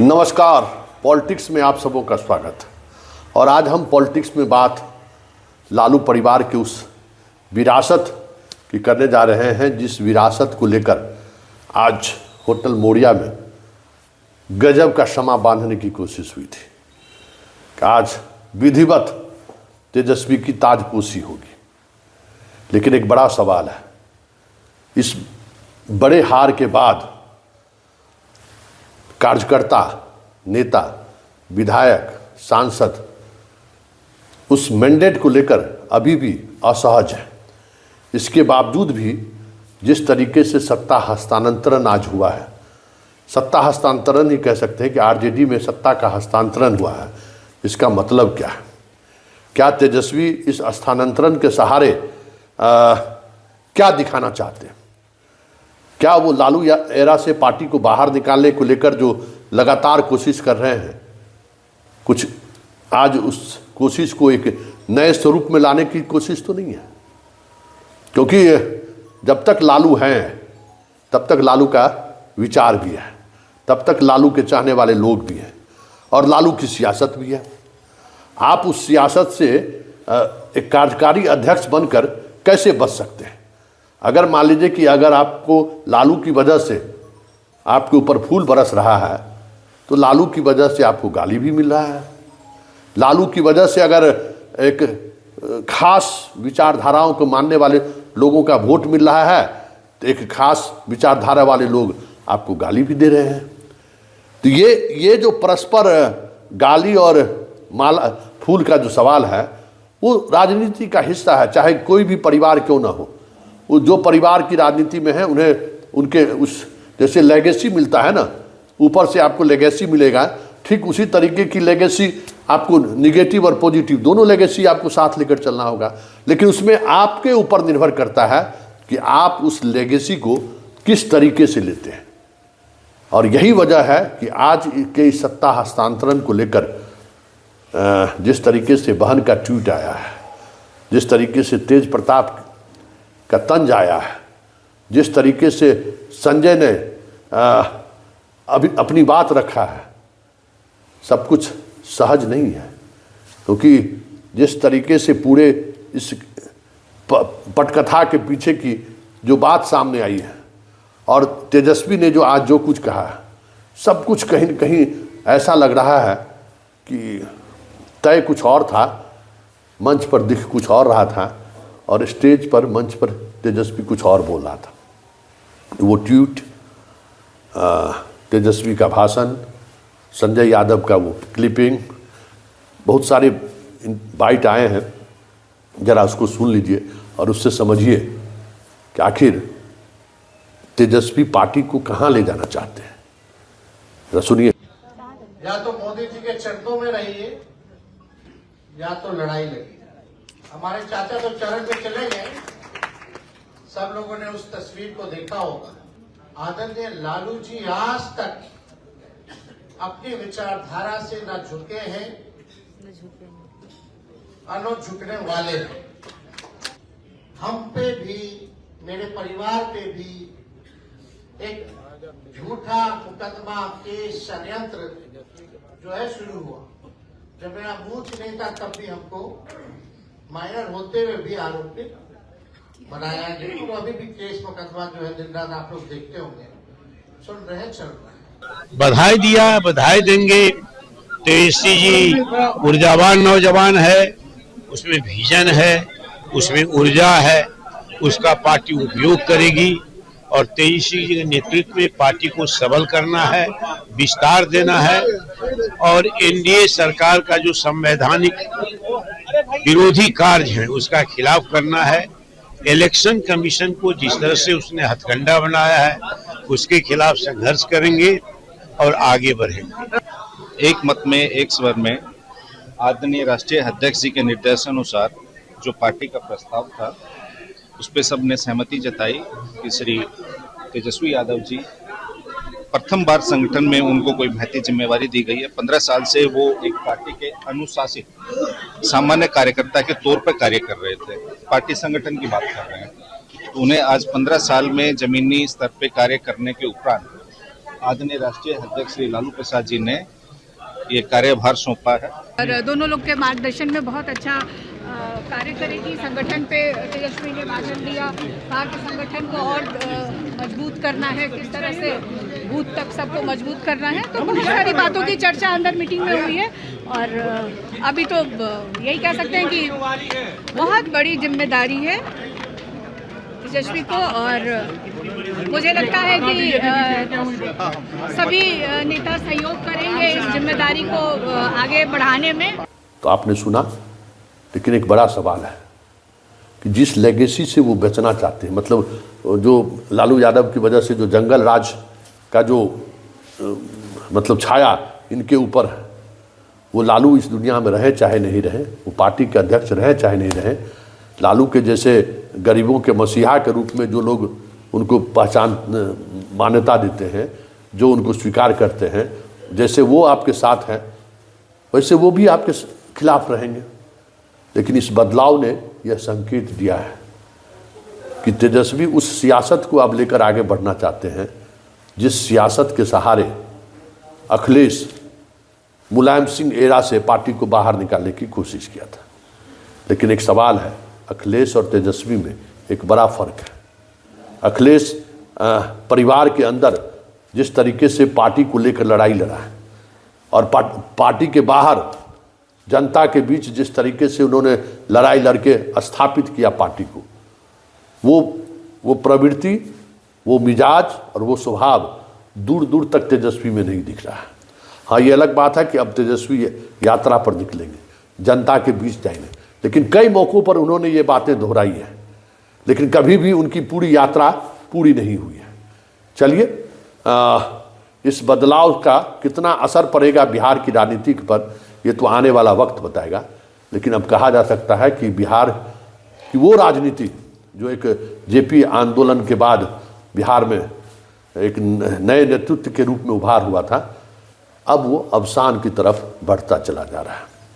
नमस्कार, पॉलिटिक्स में आप सबों का स्वागत। और आज हम पॉलिटिक्स में बात लालू परिवार के उस विरासत की करने जा रहे हैं जिस विरासत को लेकर आज होटल मोरिया में गजब का शमा बांधने की कोशिश हुई थी कि आज विधिवत तेजस्वी की ताजपोशी होगी। लेकिन एक बड़ा सवाल है, इस बड़े हार के बाद कार्यकर्ता, नेता, विधायक, सांसद उस मैंडेट को लेकर अभी भी असहज है। इसके बावजूद भी जिस तरीके से सत्ता हस्तांतरण आज हुआ है, सत्ता हस्तांतरण ही कह सकते हैं कि आरजेडी में सत्ता का हस्तांतरण हुआ है। इसका मतलब क्या है? क्या तेजस्वी इस हस्तांतरण के सहारे क्या दिखाना चाहते हैं? क्या वो लालू एरा से पार्टी को बाहर निकालने को लेकर जो लगातार कोशिश कर रहे हैं, कुछ आज उस कोशिश को एक नए स्वरूप में लाने की कोशिश तो नहीं है? क्योंकि जब तक लालू हैं तब तक लालू का विचार भी है, तब तक लालू के चाहने वाले लोग भी हैं और लालू की सियासत भी है। आप उस सियासत से एक कार्यकारी अध्यक्ष बनकर कैसे बच सकते हैं? अगर मान लीजिए कि अगर आपको लालू की वजह से आपके ऊपर फूल बरस रहा है तो लालू की वजह से आपको गाली भी मिल रहा है। लालू की वजह से अगर एक खास विचारधाराओं को मानने वाले लोगों का वोट मिल रहा है तो एक खास विचारधारा वाले लोग आपको गाली भी दे रहे हैं। तो ये जो परस्पर गाली और माला फूल का जो सवाल है वो राजनीति का हिस्सा है, चाहे कोई भी परिवार क्यों ना हो। वो जो परिवार की राजनीति में है उन्हें उनके उस जैसे लेगेसी मिलता है ना, ऊपर से आपको लेगेसी मिलेगा, ठीक उसी तरीके की लेगेसी आपको निगेटिव और पॉजिटिव दोनों लेगेसी आपको साथ लेकर चलना होगा। लेकिन उसमें आपके ऊपर निर्भर करता है कि आप उस लेगेसी को किस तरीके से लेते हैं। और यही वजह है कि आज के इस सत्ता हस्तांतरण को लेकर जिस तरीके से बहन का ट्वीट आया है, जिस तरीके से तेज प्रताप का तंज आया है, जिस तरीके से संजय ने अभी अपनी बात रखा है, सब कुछ सहज नहीं है। क्योंकि जिस तरीके से पूरे इस पटकथा के पीछे की जो बात सामने आई है और तेजस्वी ने जो आज जो कुछ कहा है, सब कुछ कहीं न कहीं ऐसा लग रहा है कि तय कुछ और था, मंच पर दिख कुछ और रहा था और स्टेज पर मंच पर तेजस्वी कुछ और बोल रहा था। वो ट्वीट, तेजस्वी का भाषण, संजय यादव का वो क्लिपिंग, बहुत सारे बाइट आए हैं, ज़रा उसको सुन लीजिए और उससे समझिए कि आखिर तेजस्वी पार्टी को कहाँ ले जाना चाहते हैं। जरा सुनिए। या तो मोदी जी के चरणों में रहिए या तो लड़ाई लगी। हमारे चाचा तो चरण में चले गए, सब लोगों ने उस तस्वीर को देखा होगा। आदरणीय लालू जी आज तक अपनी विचारधारा से न झुके हैं न झुकने वाले हैं। हम पे भी, मेरे परिवार पे भी एक झूठा मुकदमा केस षड्यंत्र जो है शुरू हुआ। जब मेरा बूथ नहीं था तब भी हमको माइनर होते हुए भी आरोपित बनाया गया। तो अभी भी केस मुकदमा जो है दिन रात आप लोग देखते होंगे, सुन रहे, चल रहा है। बधाई दिया, बधाई देंगे। तेजस्वी जी ऊर्जावान नौजवान है, उसमें विजन है, उसमें ऊर्जा है, उसका पार्टी उपयोग करेगी और तेजस्वी जी के नेतृत्व में पार्टी को सबल करना है, विस्तार देना है और एनडीए सरकार का जो संवैधानिक विरोधी कार्य है उसका खिलाफ करना है। इलेक्शन कमीशन को जिस तरह से उसने हथकंडा बनाया है उसके खिलाफ संघर्ष करेंगे और आगे बढ़ेंगे। एक मत में, एक स्वर में आदरणीय राष्ट्रीय अध्यक्ष जी के निर्देशानुसार जो पार्टी का प्रस्ताव था उस पर सबने सहमति जताई कि श्री तेजस्वी यादव जी प्रथम बार संगठन में उनको कोई महती जिम्मेवारी दी गई है। 15 साल से वो एक पार्टी के अनुशासित सामान्य कार्यकर्ता के तौर पर कार्य कर रहे थे, पार्टी संगठन की बात कर रहे हैं। तो उन्हें आज 15 साल में जमीनी स्तर पे कार्य करने के उपरांत आदरणीय राष्ट्रीय अध्यक्ष श्री लालू प्रसाद जी ने ये कार्यभार सौंपा है। और दोनों लोग के मार्गदर्शन में बहुत अच्छा कार्य करेगी। संगठन पे तेजस्वी ने भाषण दिया, कहा कि संगठन को और मजबूत करना है, किस तरह से बूथ तक सबको मजबूत करना है। तो बहुत सारी बातों की चर्चा अंदर मीटिंग में हुई है और अभी तो यही कह सकते हैं कि बहुत बड़ी जिम्मेदारी है तेजस्वी को और मुझे लगता है कि सभी नेता सहयोग करेंगे इस जिम्मेदारी को आगे बढ़ाने में। तो आपने सुना, लेकिन एक बड़ा सवाल है कि जिस लेगेसी से वो बचना चाहते हैं, मतलब जो लालू यादव की वजह से जो जंगल राज का जो मतलब छाया इनके ऊपर है, वो लालू इस दुनिया में रहे चाहे नहीं रहे, वो पार्टी के अध्यक्ष रहे चाहे नहीं रहे, लालू के जैसे गरीबों के मसीहा के रूप में जो लोग उनको पहचान मान्यता देते हैं, जो उनको स्वीकार करते हैं, जैसे वो आपके साथ हैं वैसे वो भी आपके खिलाफ रहेंगे। लेकिन इस बदलाव ने यह संकेत दिया है कि तेजस्वी उस सियासत को अब लेकर आगे बढ़ना चाहते हैं जिस सियासत के सहारे अखिलेश मुलायम सिंह एरा से पार्टी को बाहर निकालने की कोशिश किया था। लेकिन एक सवाल है, अखिलेश और तेजस्वी में एक बड़ा फर्क है। अखिलेश परिवार के अंदर जिस तरीके से पार्टी को लेकर लड़ाई लड़ा है और पार्टी के बाहर जनता के बीच जिस तरीके से उन्होंने लड़ाई लड़के स्थापित किया पार्टी को, वो प्रवृत्ति, वो मिजाज और वो स्वभाव दूर दूर तक तेजस्वी में नहीं दिख रहा है। हाँ, ये अलग बात है कि अब तेजस्वी यात्रा पर निकलेंगे, जनता के बीच जाएंगे, लेकिन कई मौक़ों पर उन्होंने ये बातें दोहराई हैं, लेकिन कभी भी उनकी पूरी यात्रा पूरी नहीं हुई है। चलिए, इस बदलाव का कितना असर पड़ेगा बिहार की राजनीति पर, ये तो आने वाला वक्त बताएगा। लेकिन अब कहा जा सकता है कि बिहार की वो राजनीति जो एक जेपी आंदोलन के बाद बिहार में एक नए नेतृत्व के रूप में उभार हुआ था, अब वो अवसान की तरफ बढ़ता चला जा रहा है।